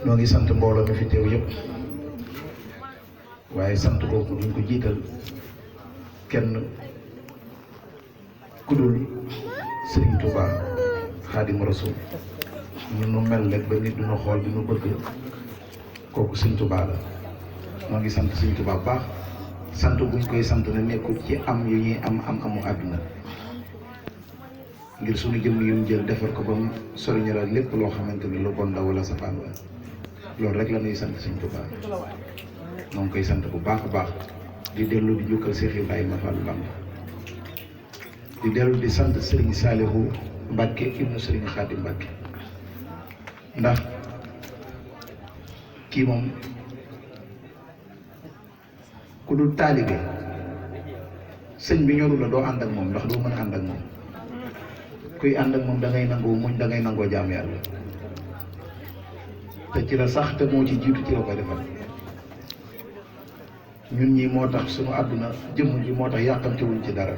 noo ngi sant mbooloo mi fi teew yëpp waaye sant boobu duñ ko jiital kenn ku dul Sëriñ Touba Xaadimu Rasuul ñun nu mel rek ba nit du ñu xool di ñu bëgg kooku Sëriñ Touba la noo ngi sant Sëriñ Touba bu baax sant buñ koy sant na nekkul ci am yu ñuy amu àdduna ngir suñu jëmm yu ñu jël defar ko ba mu soriñu la lépp loo xamante ni lu bon la wala safaan la loolu rek la ñuy sant Sëriñ Touba noo ngi koy sant bu baax a baax di dellu di jukkal Cheikh Ibrahima Fall Bamba di dellu di sant Serigne Saliou Mbacke ibnu Serigne Khadim Mbacke ndax kii moom ku dul taalibe sëñ bi ñoru la doo ànd ak moom ndax doo mën a ànd ak moom kuy ànd ak moom da ngay nangoo muñ da ngay nangoo jaam yàlla te ci la sax te moo ci jiitu ci la koy defal ñun ñi moo tax suñu àdduna jëmm ji moo tax yàqamtewuñ ci dara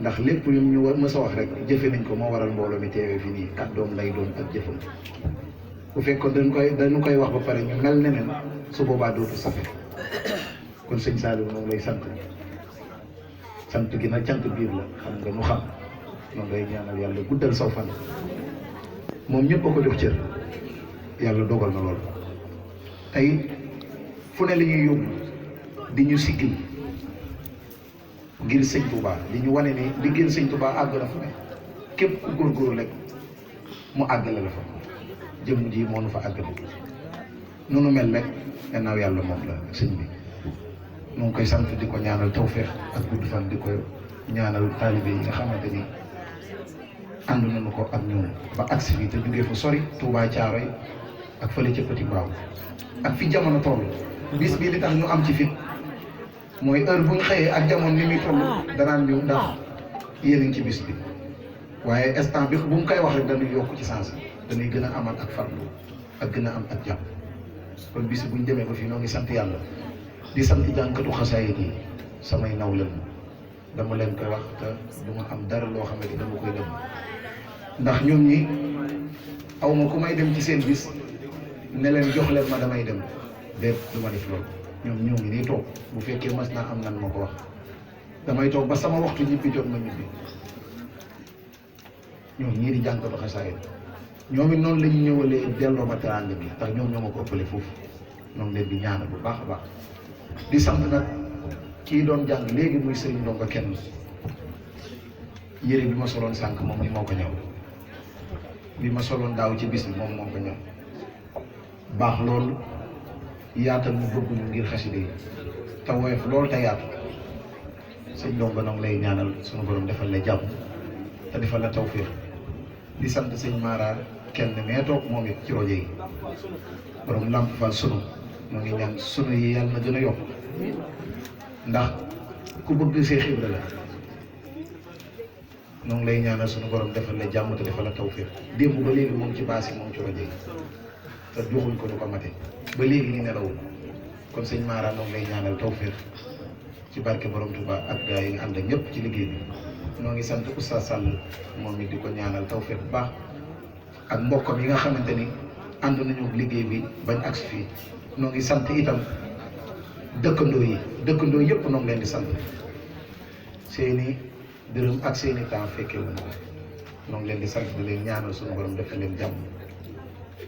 ndax lépp lu ñu mës a wax rek jëfe nañ ko moo waral mbooloo mi teewee fi nii kàddoom lay doon ak jëfam bu fekkoon dañu koy wax ba pare ñu mel neneen su boobaa dootu safe kon sëñ Saliou moom lay sant gi nag cant biir la xam nga nu xam noonu lay ñaanal yàlla guddal saw fan moom ñëpp a ko jox cër yàlla dogal na lool tey fu ne la ñuy yóbbu di ñu siggil ngir sëñ Touba di ñu wane ni liggéeyal sëñ Touba àgg na fu ne képp ku góorgóorlu rek mu àggale la fa jëmm ji moo nu fa àggale noonu mel rek gannaaw yàlla moom la sëñ bi mu ngi koy sant di ko ñaanal tawféex ak gudd fan di ko ñaanal taalibe yi nga xamante ni ànd nañu ko ak ñoom ba agsi fii te jógee fa sori Touba Thiaroye ak fële ca Petit Mbao ak fi jamono toll bis bii li tax ñu am ci fit mooy heure bu ñu xëyee ak jamono ni muy toll danaan ñëw ndax yéen a ngi ci bis bi waaye instant bi bu mu koy wax rek dañuy yokk ci sens dañuy gën a amal ak farlu ak gën a am ak jàpp kon bis bu ñu demee ba fii noo ngi sant yàlla di sant jànkatu xasaayid yi samay naw leen dama leen koy wax te du ma am dara loo xam ne dama koy dem ndax ñoom ñi aw ma ku may dem ci seen bis ne leen jox leen ma damay dem déet du ma def loolu ñoom ñoo ngi nii toog bu fekkee mas naa am nan ma ko wax damay toog ba sama waxtu ñibbi jot ma ñibbi ñoom ñii di jànkatu xasaayid ñoom it noonu la ñu ñëwalee delloo ma teraanga bi ndax ñoom ñoo ma ko ëppale foofu ñoom leen di ñaanal bu baax a baax di sant nag kii doon jàng léegi muy Serigne Ndongo kenn yére bi ma soloon sànq moom ni moo ko ñëw bi ma soloon daaw ci bis bi moom moo ko ñëw baax loolu yaatal mu bëgg ñu ngir xasida yi te woyof loolu te yaatu sëñ Ndongo nag lay ñaanal sunu borom defal la jàmm te defal la tawféex di sant sëñ Mara kenn mee toog moom it ci rajo yi borom Lamp Fall sunu mu ngi ñaan sunu yi yàlla na gën a yokk ndax ku bëgg Seex Ibra la ñoo ngi lay ñaanal sunu borom defal la jàmm te defal la tawféex démb ba léegi moom ci baas yi moom ci rajo yi te joxuñ ko du ko mate ba léegi ñu nelawul kon sëñ Mara ñoo ngi lay ñaanal tawféex ci barke borom Touba ak gaa yi nga ànd ak ñëpp ci liggéey bi ñoo ngi sant Oustaz Sall moom it di ko ñaanal tawféex bu baax ak mbokkam yi nga xamante ni ànd nañu liggéey bi bañ agsi fii ñoo ngi sant itam dëkkandoo yëpp ñoo ngi leen di sant seeni dërëm ak seeni temps fekke wu ñoo ngi leen di sant di leen ñaanal suñu borom def leen jàmm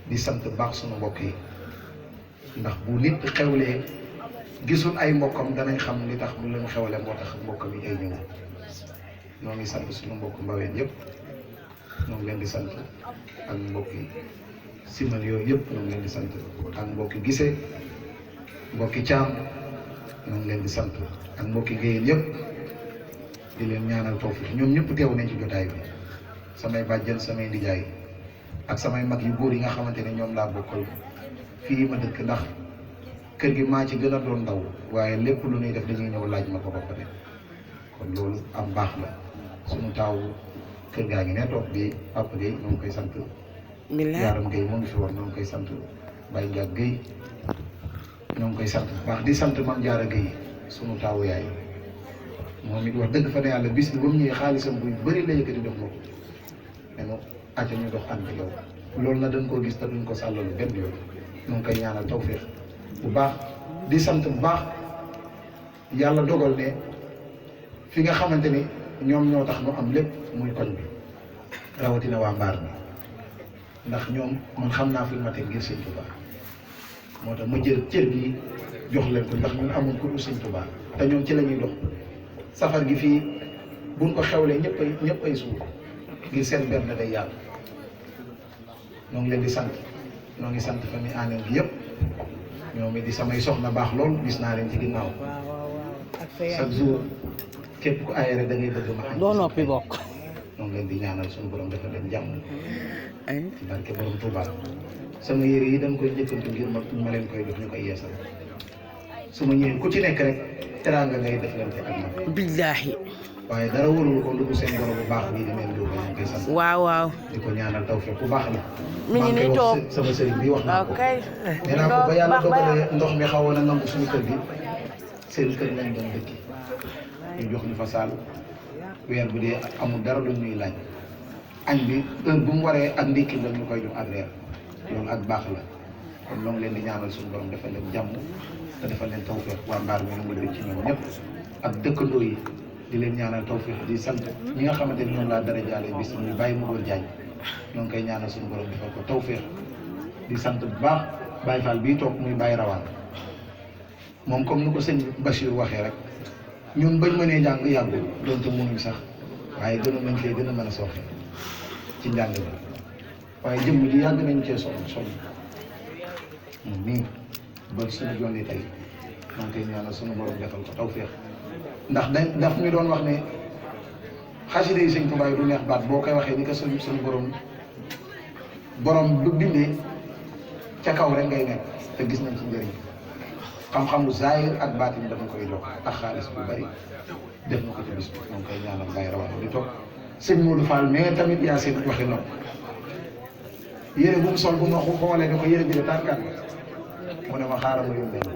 di sant baax suñu mbokk yi ndax bu nit xewlee gisul ay mbokkam danañ xam li tax bu leen xewle moo tax mbokkam yi ay ñëw ñoo ngi sant suñu mbokk mbaween yëpp ñoo ngi leen di sant ak mbokk yi simal yooyu yëpp ñoo ngi leen di sant ak mbokki gisee mbokki caam ñoo ngi leen di sant ak mbokki géyeen yëpp di leen ñaanal tawfiix ñoom ñëpp teew nañ ci jotaay bi samay bàjjen samay ndijaay ak samay mag yu góor yi nga xamante ne ñoom laa bokkal fii ma dëkk ndax kër gi maa ci gën a doon ndaw waaye lépp lu ñuy def dañuy ñëw laaj ma ko ba pare kon loolu am baax la suñu taaw kër gaa ngi ne toog bi Papa Gueye ñoo ngi koy sant Yaaram Gueye moo ngi fi war ñoo ngi koy sant Baye Ndiak Gueye ñoo ngi koy sant bu baax di sant Mame Diarra Gueye sunu taawu yaay moom it wax dëgg fa ne yàlla bis bi ba mu ñëwee xaalisam bu bëri la yëkkati jox ma ko ne ma acca ñu dox ànd yow loolu na dañ koo gis te duñ ko sàllalu benn yoon ñu ngi koy ñaanal tawféex bu baax di sant bu baax yàlla dogal ne fi nga xamante ni ñoom ñoo tax nu am lépp muy koñ bi rawatina waa mbaar mi ndax ñoom man xam naa fi ma teg ngir sëñ Tuubaa moo tax ma jël cër gi jox leen ko ndax ñun amul ku dul sëñ Tuubaa te ñoom ci la ñuy dox safar gi fii buñ ko xewlee ñëpp ay suuf ngir seen benn day yàlla ñoo ngi leen di sant ñoo ngi sant famille Agnam gi yëpp ñoom it di samay soxna baax lool gis naa leen ci ginnaaw chaque jour képp ku aéré da ngay bëgg ma añ doo noppi bokk ñoo ngi leen di ñaanal suñu borom dafa leen jàmm ci barke borom Touba sama yére yi dañ koy njëkkantu ngir ma leen koy jox ñu koy yeesal su ma ñëwee ku ci nekk rek teraanga ngay def leen te ak man billaahi waaye dara warul ko lu seen borom bu baax bii di mel ni ñu koy sant waaw waaw di ko ñaanal tawfeex bu baax la mi ngi nii toog sama sëriñ bi wax naa ko ok nee naa ko ba yàlla dogalee ndox mi xawoon a nangu suñu kër gi seen kër lañ doon dëkki ñu jox ñu fa saal weer bu dee amul dara lu ñuy laaj añ bi heure bu mu waree ak ndékki la ñu koy jox ak reer loolu ak baax la kon ñoo ngi leen di ñaanal suñu borom defal leen jàmm te defal leen tawfeex waa mbaar mi ñu ngi bëgg ci ñoom ñëpp ak dëkkandoo yi di leen ñaanal tawfeex di sant ñi nga xamante ni ñoom laa dara jaale bis ñu bàyyi mu doon jaañ ñoo ngi koy ñaanal suñu borom defal ko tawfeex di sant bu baax Baye Fall bii toog muy Baye Rawaan moom comme ni ko sëñ Bachir waxee rek ñun bañ mënee jàng yàggul doonte mënuñ sax waaye gënoon nañ cee gën a mën a sooxe ci njàng bi waaye jëmm ji yàgg nañ cee sonn moom nii ba suñu jonni tey maa ngi koy ñaanal suñu borom defal ko tawfeex ndax daf ñu doon wax ne xasida yi sëñ Tuubaa du neex baat boo koy waxee ni ko suñu borom bu bindee ca kaw rek ngay nekk te gis nañ ci njëriñ xam-xamu zaahir ak baatin dafa koy jox ak xaalis bu bari def na ko ci bis bi moom koy ñaanal Baye Rawaan di toog sëñ Modou Fall mais tamit yaa seen waxi nopp yére bu mu sol bu ma xoolee ne ko yére bi de tànkaat mu ne ma xaaral ma yónnee